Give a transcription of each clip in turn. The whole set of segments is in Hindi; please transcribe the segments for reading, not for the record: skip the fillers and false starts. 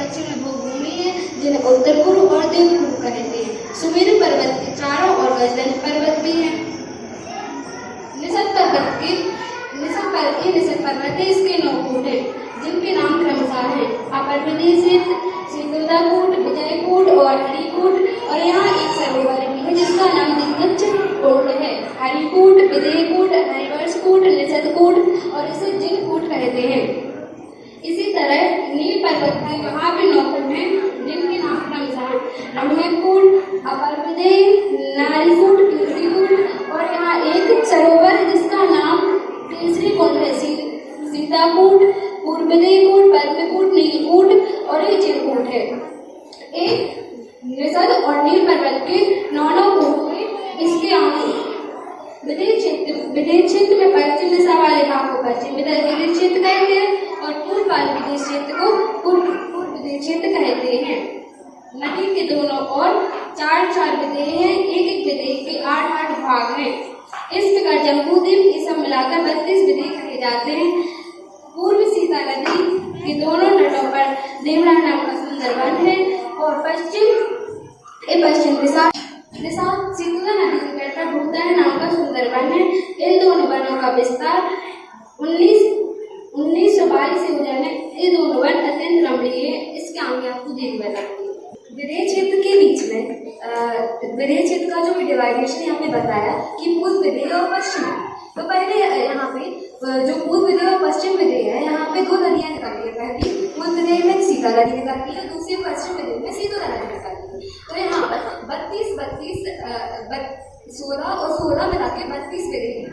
पश्चिम में भूमि है जिन्हें उत्तर पूर्व और देवपूर्व कहते हैं। सुमेरु पर्वत के चारों ओर गजदन पर्वत भी है। निषद पर्वत है, इसके 9 कूट है जिनके नाम क्रमशः हैं अपर प्रदेश, शीतलकूट, विजयकूट और हरिकूट। और यहाँ एक सरोवर भी है जिसका नाम दिग्गज कूट है। हरिकूट, विजयकूट, हरिवर्षकूट, निषदकूट और इसे जिनकूट कहते हैं। इसी तरह नील पर्वत के वहाँ भी 9 कूट हैं जिनके नाम क्रमशः रम्यकूट, अपर प्रदेश, नारीकूट, कीर्तिकूट और यहाँ एक सरोवर है जिसका नाम केसरी कुंड है। सीताकूट, पूर्वदेयकूट, पद्मकूट, नीलकूट और ये जिनकूट है। एक निषद और नील पर्वत के 9 कूट में इसके आगे विदेश क्षेत्र में पश्चिम दिशा वाले भाग को पश्चिम विदेश क्षेत्र कहते हैं और पूर्व वाले विदेश क्षेत्र को पूर्व विदेश क्षेत्र कहते हैं। नदी के दोनों ओर 4-4 विदेह हैं, एक विदेह के 8-8 भाग हैं। इस प्रकार जम्बूद्वीप ये सब मिलाकर 32 विदेह कहे जाते हैं। पूर्व सीता नदी के दोनों तटों पर देवराय नाम का सुंदर वन है और पश्चिम दिशा शीतला नदी के तट पर भूतल नाम का सुंदर वन है। इन दोनों वनों का विस्तार 1922 से हो जाने ये दोनों वन अत्यंत रमणीय है। इसके आगे आपको देखना चाहिए। विदेश क्षेत्र के बीच में विदेश क्षेत्र का जो डिवाइडेशन यहाँ पे बताया कि पूर्व विदेह और पश्चिम। तो पहले यहाँ पे जो पूर्व विदेह और पश्चिम विदेह है यहाँ पे 2 नदियाँ निकलती है। पहली पूर्व विदेह में सीता नदी निकलती है, दूसरी पश्चिम विदेह में सीतला नदी निकलती है। तो यहाँ पर 16 और 16 मिला के 32 विदेह हैं।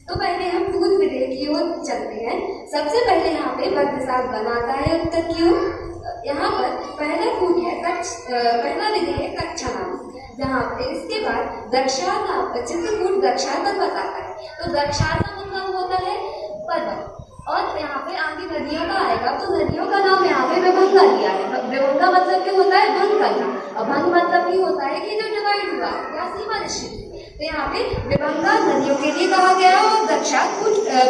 तो पहले हम पूर्व विदेह की ओर चलते हैं। सबसे पहले यहाँ पे बद्रसात वन आता है उत्तर की ओर। यहाँ पर पहला कूट है पहला विदेह है कच्छा नाम, जहाँ पे इसके बाद दक्षार नाम चित्रकूट दक्षार पर्वत आता है। तो दक्षार का मतलब होता है पर्वत। और यहाँ पे आगे नदियों का आएगा तो नदियों का नाम यहाँ पे विभंगा दिया है। विभंगा मतलब क्या होता है? भंग करना। और भंग मतलब ये होता है कि जो डिवाइड हुआ या सीमा निश्चित। तो यहाँ पे विभंगा नदियों के लिए कहा गया और दक्षार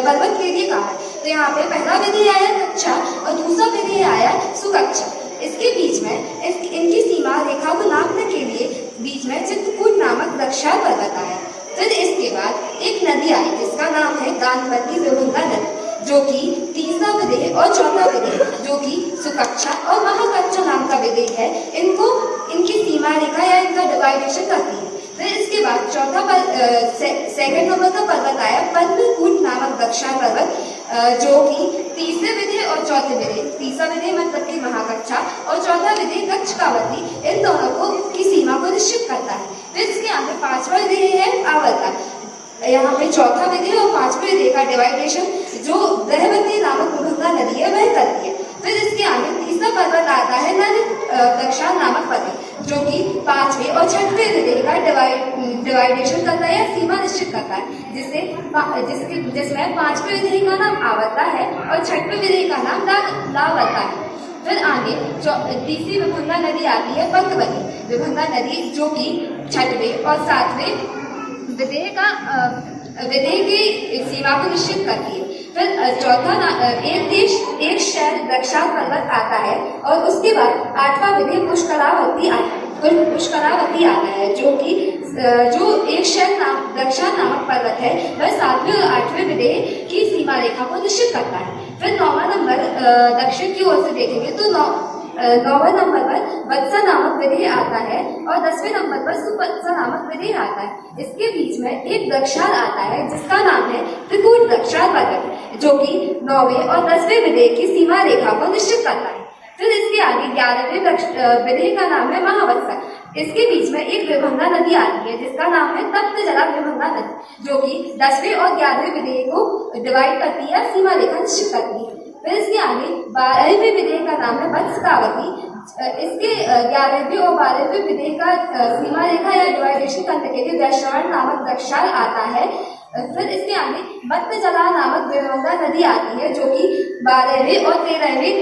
पर्वत के लिए कहा है। तो यहाँ पे पहला विधेय आया कच्छा और दूसरा विधेय आया सुकच्छा। इसके बीच में इनकी सीमा रेखा को नापने के लिए बीच में चित्रकूट नामक दक्षार पर्वत आया। फिर इसके बाद एक नदी आई जिसका नाम है गांधवती विभंगा नदी, जो कि तीसरा विधेय और चौथा विधेय जो कि सुकच्छा और महाकच्छा नाम का विधेय है, इनकी सीमा रेखा या इनका डिवाइडेशन करती है। फिर इसके बाद सेकंड नंबर का पर्वत आया पद्मकूट नामक दक्षार पर्वत, जो कि तीसरे विधेय और चौथे विधेय, तीसरा विधेय मतलब कि महाकच्छा और चौथा विधेय कच्छकावती, इन दोनों को की सीमा को निश्चित करता है। फिर इसके आगे 5वां विधेय है आवर्ता। यहाँ पे चौथा विधेय और 5वें विधेय का डिवाइडेशन जो दहवती नामक विभंगा नदी है वह करती है। फिर इसके आगे तीसरा पर्वत आता है दक्षार नामक पर्वत, जो कि 5वें और 6वें विधेय का डिवाइडेशन करता है या सीमा निश्चित करता है, जिसमें 5वें विधेय का नाम आवर्ता है और 6वें विधेय का नाम लावर्ता है। फिर आगे तीसरी विभंगा नदी आती है पंकवती विभंगा नदी, जो कि 6वें और 7वें विधेय की सीमा को निश्चित करती है। फिर चौथा एक शहर दक्षार पर्वत आता है और उसके बाद 8वां विधेय पुष्करावती आता है, जो एक शहर दक्षार नामक पर्वत है वह 7वें और 8वें विधेय की सीमा रेखा को निश्चित करता है। फिर 9वां नंबर दक्षिण की ओर से देखेंगे तो 9वें नंबर पर वत्सा नामक विधेय आता है और 10वें नंबर पर सुवत्सा नामक विधेय आता है। इसके बीच में एक दक्षार आता है जिसका नाम है त्रिकूट दक्षार पर्वत, जो कि 9वें और 10वें विधेय की सीमा रेखा को निश्चित करता है। फिर इसके आगे 11वें विधेय का नाम है महावत्सा। इसके बीच में एक विभंगा नदी आती है जिसका नाम है तप्त जला विभंगा नदी, जो कि 10वें और 11वें विधेय को डिवाइड करती है, सीमा रेखा निश्चित करती है। फिर इसके आगे 12वें विधेय का नाम है वत्सकावती। इसके 11वें और 12वें विधेय का सीमा रेखा या डिवाइडेशन करने के लिए वैश्रवण नामक दक्षार आता है। फिर इसके आगे बत्त जला नामक विभंगा नदी आती है, जो कि 12वें और 13वें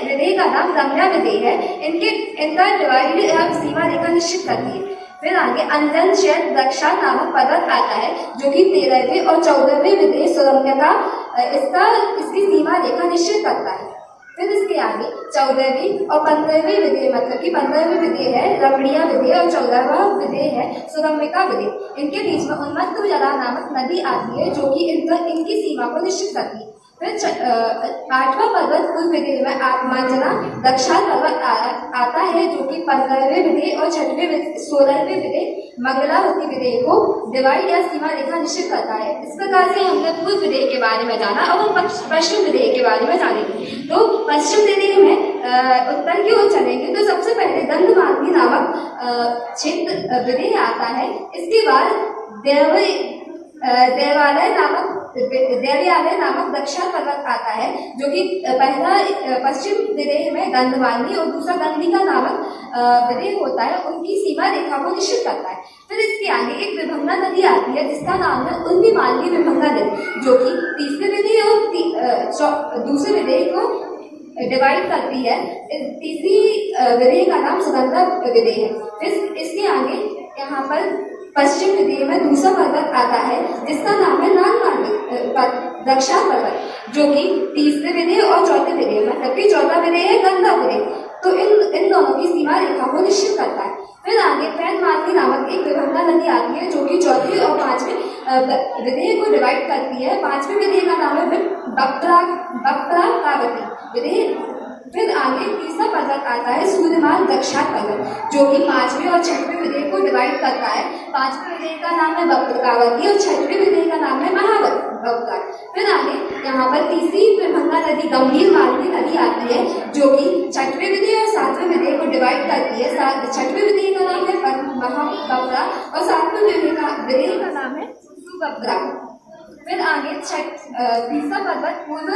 विधेय का नाम रम्या विधेय है। इनका डिवाइड या सीमा रेखा निश्चित करती है। फिर आगे अंजन शहर दक्षार नामक पर्वत आता है, जो कि 13वें और 14वें विधेय सुरम्य का इसकी सीमा रेखा निश्चित करता है। फिर इसके आगे 14वीं और 15वीं विधेय, मतलब कि 15वीं विधेय है रमणीय विधेय और 14वां विधेय है सुगम्यका विधेय। इनके बीच में उन्मत्त जला नामक नदी आती है जो कि इनकी सीमा को निश्चित करती है। फिर 8वां पर्वत कुल विधेय में आत्मांजना दक्षाल पर्वत आता है जो कि 15वें विधेय और 16वें विधेय मंगलावती विधेय को डिवाइड या सीमा रेखा निश्चित करता है। इस प्रकार से हमने पूर्व विधेय के बारे में जाना। अब हम पश्चिम विधेय के बारे में जानेंगे। तो पश्चिम विधेय में उत्तर की ओर चलेंगे तो सबसे पहले दंडमार्गी नामक क्षेत्र विधेय आता है। इसके बाद देवालय नामक दक्षिण पर्वत आता है जो कि पहला पश्चिम विधेय में गंधमार्गी और दूसरा गंधिका नामक विधेय होता है, उनकी सीमा रेखा को निश्चित करता है। फिर इसके आगे एक विभंगा नदी आती है जिसका नाम है उन्नीमार्गी विभंगा नदी जो कि तीसरे विधेय और दूसरे विधेय को डिवाइड करती है। तीसरी विधेय का नाम सुगंधा विधेय है। फिर इसके आगे यहाँ पर पश्चिम विधेय में दूसरा पर्वत आता है जिसका नाम है नागमार्गी दक्षिण पर्वत जो कि तीसरे विधेय और चौथे विधेय, मतलब कि चौथा विधेय है गंगा विधेय, तो इन दोनों की सीमा रेखा को निश्चित करता है। फिर आगे पैनमार्गी नामक एक विभंगा नदी आती है जो कि चौथे और पांचवें विधेय को डिवाइड करती है। पांचवें विधेय का नाम है बक्राकावती विधेय। फिर आगे तीसरा पर्वत आता है सूर्यमान दक्षिण पर्वत जो कि पांचवें और छठवें विधेय को डिवाइड करता है। पांचवें विधेय का नाम है बक्रावती और छठवें विधेय का नाम है महाबक्रा। फिर आगे यहाँ पर तीसरी विभंगा नदी गंभीर मार्गी नदी आती है जो कि छठवें विधेय और सातवें विधेय को डिवाइड करती है। छठवें विधेय का नाम है महाबक्रा और सातवें विधेय का नाम है सुबक्रा। फिर आगे तीसरा पर्वत पूर्व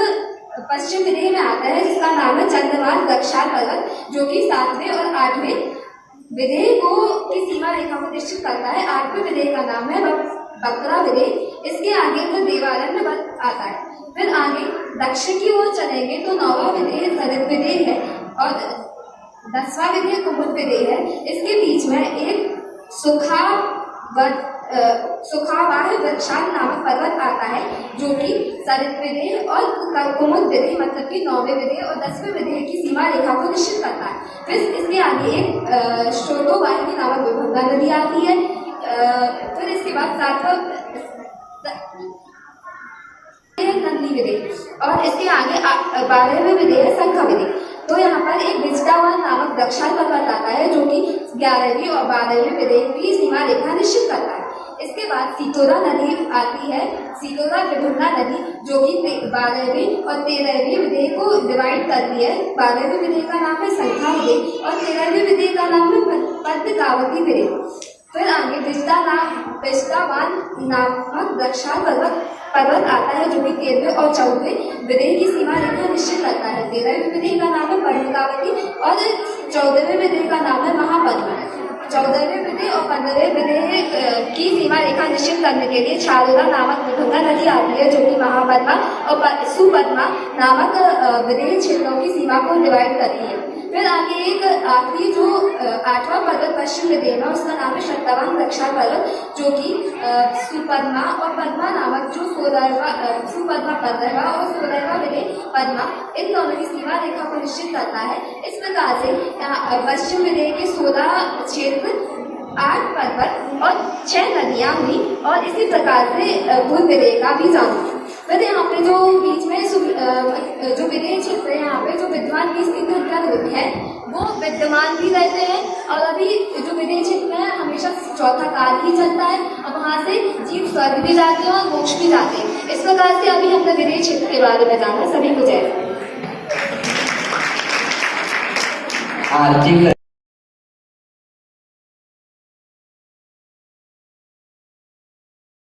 पश्चिम विधेय में आता है जिसका नाम है चंद्रवान दक्षिण पर्वत जो कि 7वें और 8वें विधेय की सीमा रेखा को निश्चित करता है। 8वें विधेय का नाम है बकरा विधेय। इसके आगे तो देवालय में आता है। फिर आगे दक्षिण की ओर चलेंगे तो 9वां विधेय सरित विधेय है और 10वां विधेय कुमुद विधेय है। इसके बीच में एक सुखावाह वृक्षाल नामक पर्वत आता है जो कि सरित विधेय और कुमुद विधेय, मतलब कि 9वें विधेय और 10वें विधेय की सीमा रेखा को निश्चित करता है। फिर इसके आगे एक श्रोतोवाहिनी नामक विभंगा नदी आती है। फिर इसके बाद 7वां नंदी विधेय और इसके आगे 12वें विधेय है शंख विधेय। तो यहाँ पर एक विजदावान नामक दक्षिण पर्वत आता है जो कि 11वीं और 12वें विधेय की सीमा रेखा निश्चित करता है। इसके बाद सीतोरा नदी आती है, सीतोरा विभंगा नदी जो कि 12वीं और 13वीं विधेय को डिवाइड करती है। 12वें विधेय का नाम है संख्या विधेय और 13वें विधेय का नाम है पद्मकावती विधेय। फिर आगे विजदावान नामक दक्षिण पर्वत आता है जो कि 13वें और 14वें विधेय की सीमा रेखा निश्चित करता है। 13वें विधेय का नाम है पद्मकावती और 14वें विधेय का नाम है महापद्मा। 14वें विधेय और 15वें विधेय की सीमा रेखा निश्चित करने के लिए छारोदा नामक विभंगा नदी आती है जो कि महापद्मा और सुपद्मा नामक विधेय क्षेत्रों की सीमा को डिवाइड करती है। फिर आगे एक आखिरी जो 8वां पर्वत पश्चिम विधेय में उसका नाम है शतवान दक्षिण पर्वत जो कि सुपद्मा और पद्मा नामक जो सुपद्मा 15वां और 16वां विधेय पद्मा, इन दोनों की सीमा रेखा को निश्चित करता है। इस प्रकार से पश्चिम विधेय के 16 क्षेत्र, 8 पर्वत और 6 नदियां हुई और इसी प्रकार से पूर्व विधेय का भी जाना। फिर यहाँ पे जो बीच में जो विधेय क्षेत्र है यहाँ पे जो विद्यमान की स्थिति उत्तर होती है वो विद्यमान भी रहते हैं और अभी जो विधेय क्षेत्र है हमेशा चौथा काल ही चलता है और वहाँ से जीव स्वर्ग भी जाते हैं और मोक्ष भी जाते हैं। इस प्रकार से अभी हमने विधेय क्षेत्र के बारे में जाना। सभी को जय।